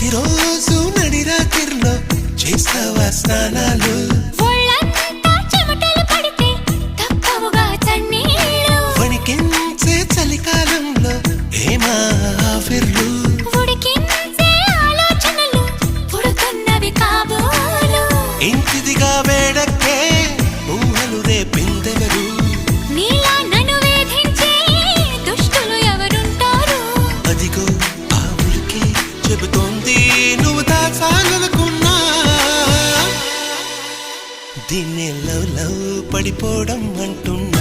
ప్రతిరోజు నడిరాత్రిలో చేస్తావా స్నానాలు వణికించే చలికాలంలో ఏమా ఆఫర్లు ఇంటిదిగా వేడక్కే ఊహలు రేపిందెవరు అదిగో ఆ ఉలికి చెబుతోంది నువ్వు దాచాలనుకున్నా దీన్ని లవ్ లవ్ పడిపోవడం అంటున్నా